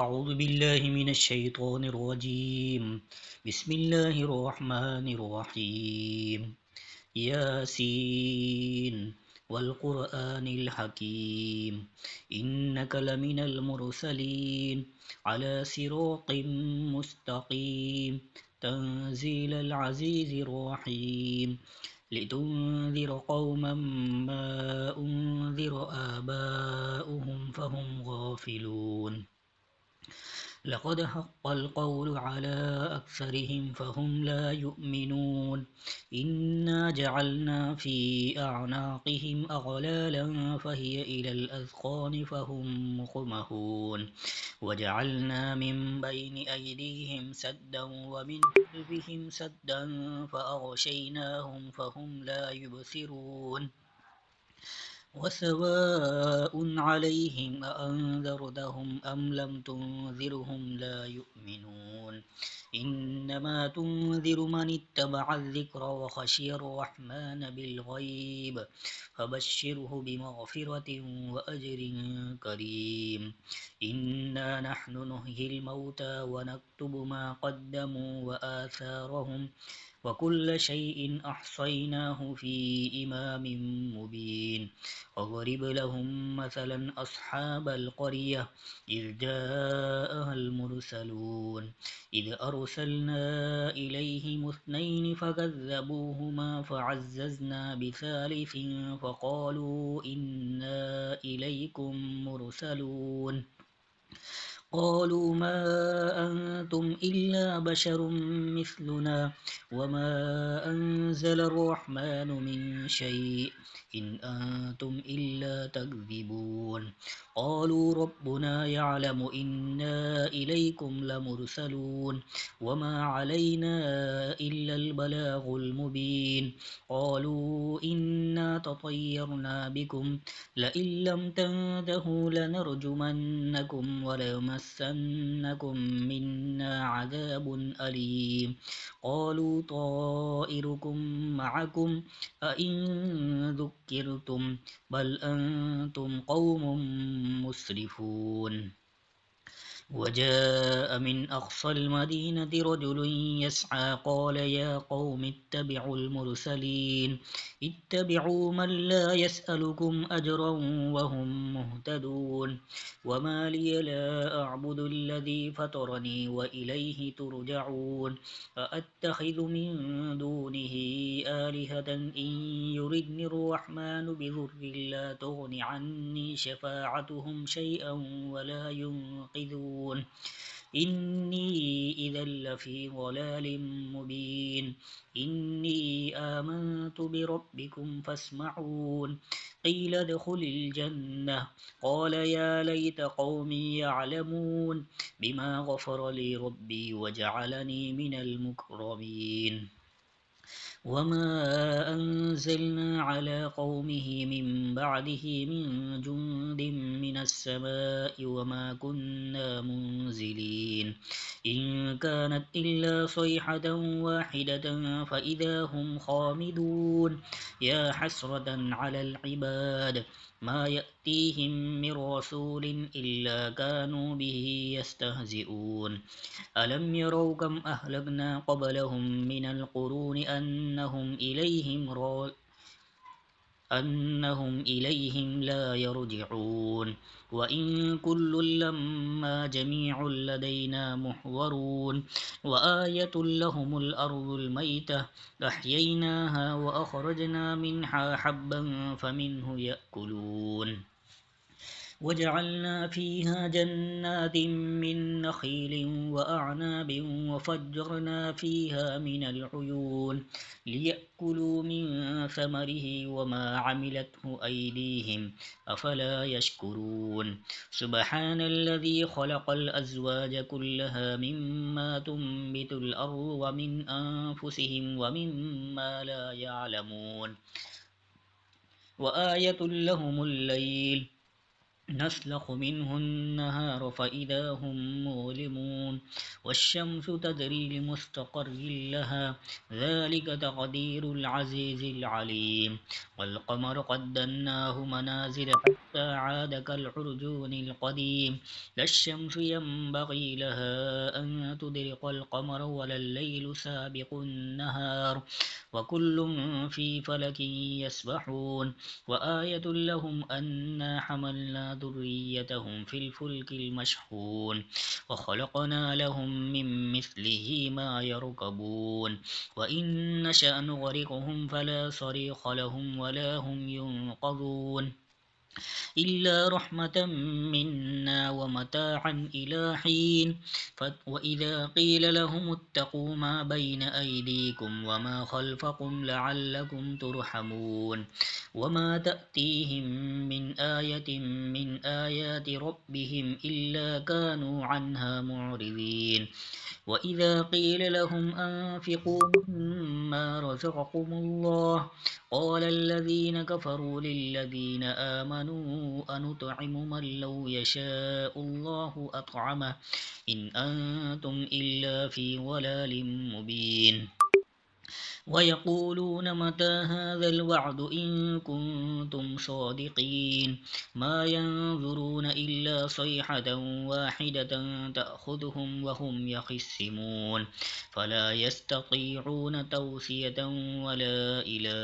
أعوذ بالله من الشيطان الرجيم. بسم الله الرحمن الرحيم. ياسين والقرآن الحكيم، إنك لمن المرسلين على صراط مستقيم، تنزيل العزيز الرحيم، لتنذر قوما ما أنذر آباؤهم فهم غافلون. لقد حق القول على أكثرهم فهم لا يؤمنون. إنا جعلنا في أعناقهم أغلالا فهي إلى الأذقان فهم مقمحون. وجعلنا من بين أيديهم سدا ومن خلفهم سدا فأغشيناهم فهم لا يبصرون. وسواء عليهم أأنذرتهم أم لم تنذرهم لا يؤمنون. إنما تنذر من اتبع الذكر وخشي الرحمن بالغيب، فبشره بمغفرة وأجر كريم. إنا نحن نحيي الموتى ونكتب ما قدموا وآثارهم، وكل شيء أحصيناه في إمام مبين. واضرب لهم مثلا أصحاب القرية إذ جاءها المرسلون إذ أرسلنا إليهم اثنين فكذبوهما فعززنا بثالث فقالوا إنا إليكم مرسلون. قالوا ما أنتم إلا بشر مثلنا وما أنزل الرحمن من شيء إن أنتم إلا تكذبون. قالوا ربنا يعلم إنا إليكم لمرسلون وما علينا إلا البلاغ المبين. قالوا إنا تطيرنا بكم لئن لم تنتهوا لنرجمنكم وليمسنكم منا عذاب أليم. قالوا طائركم معكم أئن ذكرتم بل أنتم قوم مسرفون. وجاء من أقصى المدينة رجل يسعى قال يا قوم اتبعوا المرسلين اتبعوا من لا يسألكم أجرا وهم مهتدون. وما لي لا أعبد الذي فطرني وإليه ترجعون. أأتخذ من دونه آلهة إن يردني الرحمن بضر لا تغن عني شفاعتهم شيئا ولا ينقذون. إني إذا لفي ضلال مبين. إني آمنت بربكم فاسمعون. قيل ادخل الجنة قال يا ليت قومي يعلمون بما غفر لي ربي وجعلني من المكرمين. وما أنزلنا على قومه من بعده من جند من السماء وما كنا منزلين. إن كانت إلا صيحة واحدة فإذا هم خامدون. يا حسرة على العباد ما يأتيهم من رسول إلا كانوا به يستهزئون. ألم يروا كم أهلكنا قبلهم من القرون أنهم إليهم لا يرجعون. وإن كل لما جميع لدينا محضرون. وآية لهم الأرض الميتة أحييناها وأخرجنا منها حبا فمنه يأكلون. وجعلنا فيها جنات من نخيل وأعناب وفجرنا فيها من العيون ليأكلوا من ثمره وما عملته أيديهم أفلا يشكرون. سبحان الذي خلق الأزواج كلها مما تنبت الأرض ومن أنفسهم ومما لا يعلمون. وآية لهم الليل نسلخ منه النهار فإذا هم مظلمون والشمس تدري لمستقر لها ذلك تقدير العزيز العليم والقمر قدرناه منازل حتى عاد كالعرجون القديم لا الشمس ينبغي لها أن تدرك القمر ولا الليل سابق النهار وكل في فلك يسبحون وآية لهم أنا حملنا ذريتهم في الفلك المشحون وخلقنا لهم من مثله ما يركبون وإن نشأ نغرقهم فلا صريخ لهم ولا هم ينقذون إلا رحمة منا ومتاعا إلى حين وإذا قيل لهم اتقوا ما بين أيديكم وما خلفكم لعلكم ترحمون وما تأتيهم من آية من آيات ربهم إلا كانوا عنها معرضين وإذا قيل لهم أنفقوا مما رزقكم الله قال الذين كفروا للذين آمنوا أنطعم من لو يشاء الله أطعمه إن أنتم إلا في ضلال مبين ويقولون متى هذا الوعد إن كنتم صادقين ما ينظرون إلا صيحة واحدة تأخذهم وهم يخصمون فلا يستطيعون توصية ولا إلى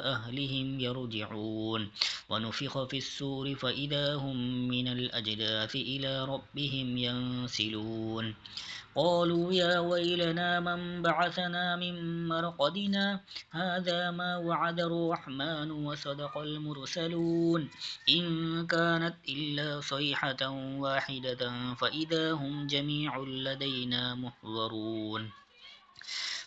أهلهم يرجعون ونفخ في السور فإذا هم من الأجداث إلى ربهم ينسلون قالوا يا ويلنا من بعثنا من مرقدنا هذا ما وعد الرحمن وصدق المرسلون إن كانت إلا صيحة واحدة فإذا هم جميع لدينا محضرون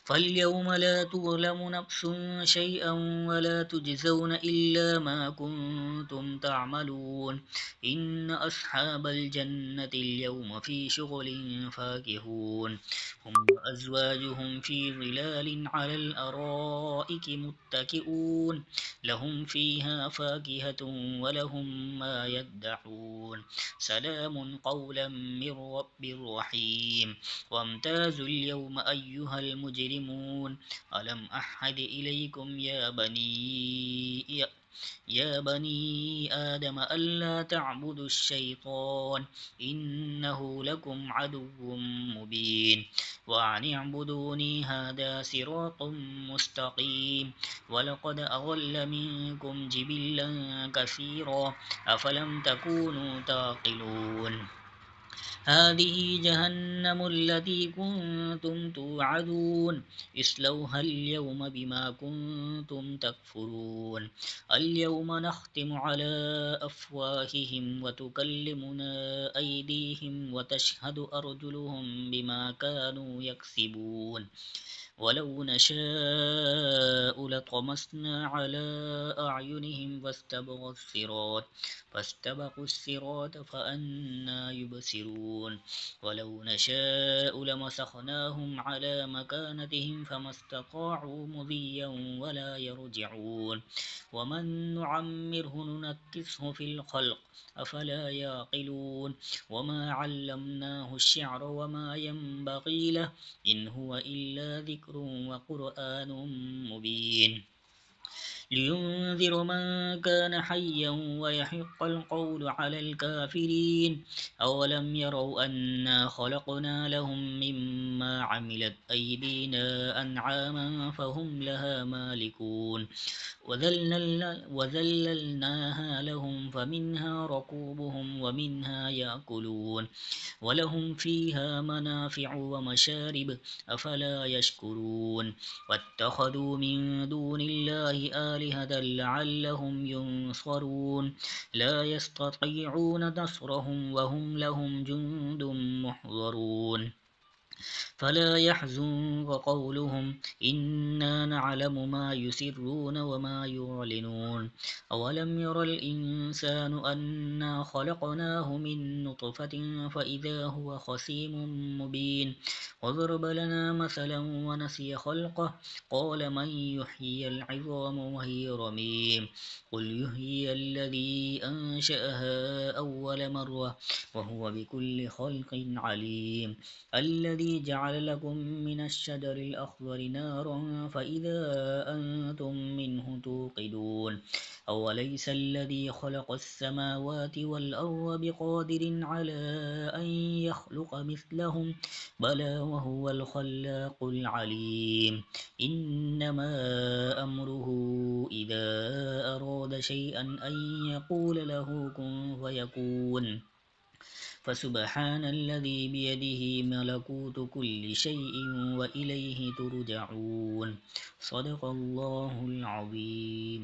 فاليوم لا تظلم نفس شيئا ولا تجزون إلا ما كنتم تعملون إن أصحاب الجنة اليوم في شغل فاكهون هم وأزواجهم في ظلال على الأرائك متكئون لهم فيها فاكهة ولهم ما يدعون سلام قولا من رب رحيم وامتازوا اليوم أيها المجرمون ألم أحد إليكم يا بني آدم ألا تعبدوا الشيطان إنه لكم عدو مبين وأن اعبدوني هذا صراط مستقيم ولقد أضل منكم جبلا كثيرا أفلم تكونوا تعقلون هذه جهنم التي كنتم توعدون اصلوها اليوم بما كنتم تكفرون اليوم نختم على أفواههم وتكلمنا أيديهم وتشهد أرجلهم بما كانوا يكسبون ولو نشاء لطمسنا على أعينهم فاستبقوا الصراط فأنا يبصرون ولو نشاء لمسخناهم على مكانتهم فما استطاعوا مضيا ولا يرجعون ومن نعمره ننكسه في الخلق أفلا يعقلون وما علمناه الشعر وما ينبغي له إن هو إلا ذكر وقرآن مبين لينذر من كان حيا ويحق القول على الكافرين أولم يروا أنا خلقنا لهم مما عملت أيدينا أنعاما فهم لها مالكون وذللناها لهم فمنها ركوبهم ومنها يأكلون ولهم فيها منافع ومشارب أفلا يشكرون واتخذوا من دون الله آلهة لعلهم ينصرون لا يستطيعون نصرهم وهم لهم جند محضرون فلا يحزنك قولهم إنا نعلم ما يسرون وما يعلنون أولم ير الإنسان أنا خلقناه من نطفة فإذا هو خصيم مبين وضرب لنا مثلا ونسي خلقه قال من يحيي العظام وهي رميم قل يحيي الذي أنشأها أول مرة وهو بكل خلق عليم الذي جعل لكم من الشجر الأخضر نارا فإذا أنتم منه توقدون أوليس الذي خلق السماوات والأرض بقادر على أن يخلق مثلهم بلى وهو الخلاق العليم إنما أمره إذا أراد شيئا أن يقول له كن فيكون فسبحان الذي بيده ملكوت كل شيء وإليه ترجعون صدق الله العظيم